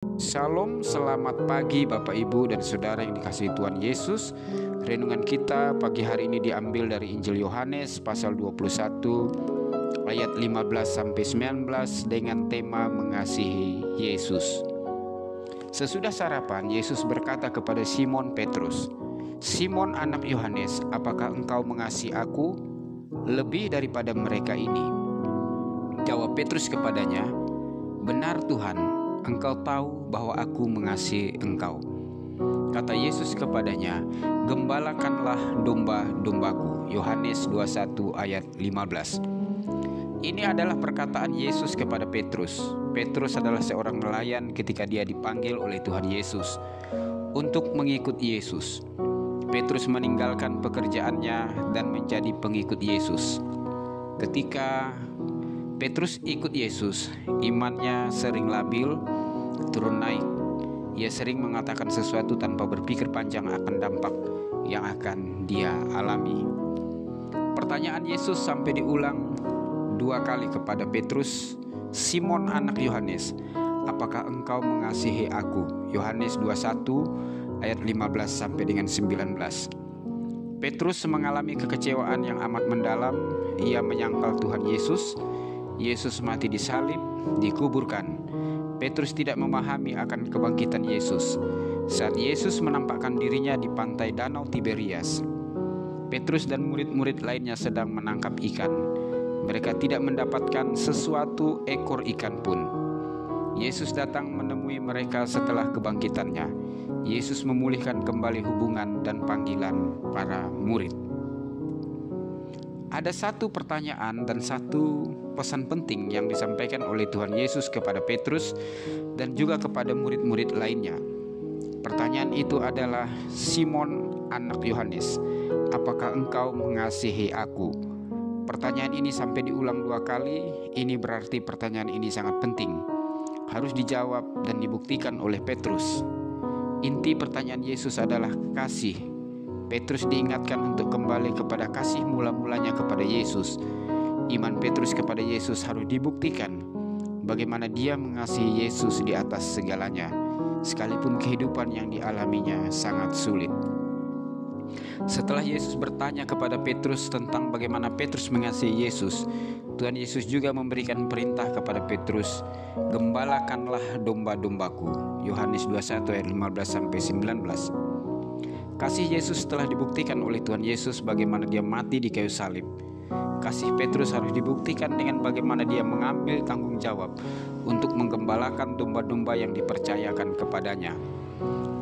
Shalom, selamat pagi Bapak Ibu dan Saudara yang dikasihi Tuhan Yesus. Renungan kita pagi hari ini diambil dari Injil Yohanes pasal 21 ayat 15-19 dengan tema mengasihi Yesus. Sesudah sarapan, Yesus berkata kepada Simon Petrus, "Simon anak Yohanes, apakah engkau mengasihi aku lebih daripada mereka ini?" Jawab Petrus kepadanya, "Benar Tuhan, engkau tahu bahwa aku mengasihi engkau." Kata Yesus kepadanya, "Gembalakanlah domba-dombaku." Yohanes 21 ayat 15. Ini adalah perkataan Yesus kepada Petrus. Petrus adalah seorang nelayan ketika dia dipanggil oleh Tuhan Yesus untuk mengikut Yesus. Petrus meninggalkan pekerjaannya dan menjadi pengikut Yesus. Ketika Petrus ikut Yesus, imannya sering labil, turun naik. Ia sering mengatakan sesuatu tanpa berpikir panjang akan dampak yang akan dia alami. Pertanyaan Yesus sampai diulang 2 kali kepada Petrus, "Simon anak Yohanes, apakah engkau mengasihi aku?" Yohanes 21 ayat 15 sampai dengan 19. Petrus mengalami kekecewaan yang amat mendalam. Ia menyangkal Tuhan Yesus mati disalib, dikuburkan. Petrus tidak memahami akan kebangkitan Yesus. Saat Yesus menampakkan dirinya di pantai Danau Tiberias, Petrus dan murid-murid lainnya sedang menangkap ikan. Mereka tidak mendapatkan sesuatu ekor ikan pun. Yesus datang menemui mereka setelah kebangkitannya. Yesus memulihkan kembali hubungan dan panggilan para murid. Ada satu pertanyaan dan satu pesan penting yang disampaikan oleh Tuhan Yesus kepada Petrus dan juga kepada murid-murid lainnya. Pertanyaan itu adalah, "Simon anak Yohanes, apakah engkau mengasihi aku?" Pertanyaan ini sampai diulang 2 kali. Ini berarti pertanyaan ini sangat penting, harus dijawab dan dibuktikan oleh Petrus. Inti pertanyaan Yesus adalah kasih. Petrus diingatkan untuk kembali kepada kasih mula-mulanya kepada Yesus. Iman Petrus kepada Yesus harus dibuktikan bagaimana dia mengasihi Yesus di atas segalanya, sekalipun kehidupan yang dialaminya sangat sulit. Setelah Yesus bertanya kepada Petrus tentang bagaimana Petrus mengasihi Yesus, Tuhan Yesus juga memberikan perintah kepada Petrus, "Gembalakanlah domba-dombaku." Yohanes 21 ayat 15-19. Kasih Yesus telah dibuktikan oleh Tuhan Yesus bagaimana dia mati di kayu salib. Kasih Petrus harus dibuktikan dengan bagaimana dia mengambil tanggung jawab untuk menggembalakan domba-domba yang dipercayakan kepadanya.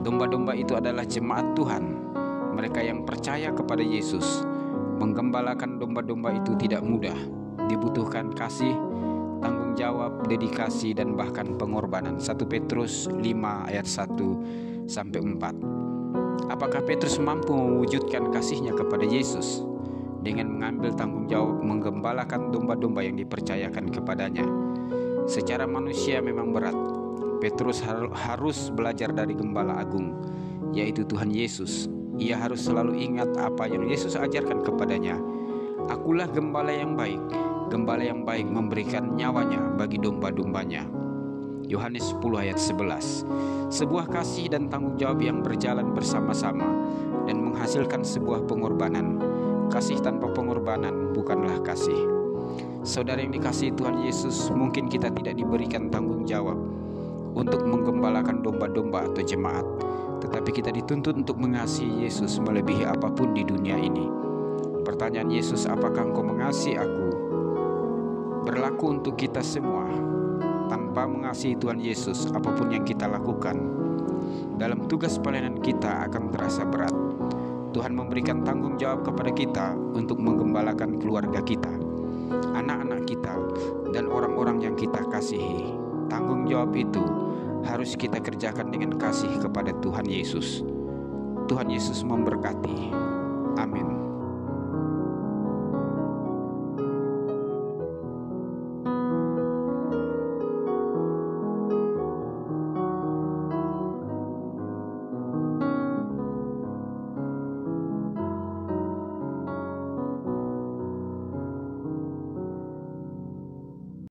Domba-domba itu adalah jemaat Tuhan, mereka yang percaya kepada Yesus. Menggembalakan domba-domba itu tidak mudah, dibutuhkan kasih, tanggung jawab, dedikasi, dan bahkan pengorbanan. 1 Petrus 5 ayat 1-4. Apakah Petrus mampu mewujudkan kasihnya kepada Yesus dengan mengambil tanggung jawab menggembalakan domba-domba yang dipercayakan kepadanya? Secara manusia memang berat. Petrus harus belajar dari Gembala Agung, yaitu Tuhan Yesus. Ia harus selalu ingat apa yang Yesus ajarkan kepadanya. "Akulah gembala yang baik. Gembala yang baik memberikan nyawanya bagi domba-dombanya." Yohanes 10 ayat 11. Sebuah kasih dan tanggung jawab yang berjalan bersama-sama dan menghasilkan sebuah pengorbanan. Kasih tanpa pengorbanan bukanlah kasih. Saudara yang dikasihi Tuhan Yesus, mungkin kita tidak diberikan tanggung jawab untuk menggembalakan domba-domba atau jemaat, tetapi kita dituntut untuk mengasihi Yesus melebihi apapun di dunia ini. Pertanyaan Yesus, "Apakah engkau mengasihi aku?" berlaku untuk kita semua. Tanpa mengasihi Tuhan Yesus, apapun yang kita lakukan dalam tugas pelayanan kita akan terasa berat. Tuhan memberikan tanggung jawab kepada kita untuk menggembalakan keluarga kita, anak-anak kita, dan orang-orang yang kita kasihi. Tanggung jawab itu harus kita kerjakan dengan kasih kepada Tuhan Yesus. Tuhan Yesus memberkati. Amin.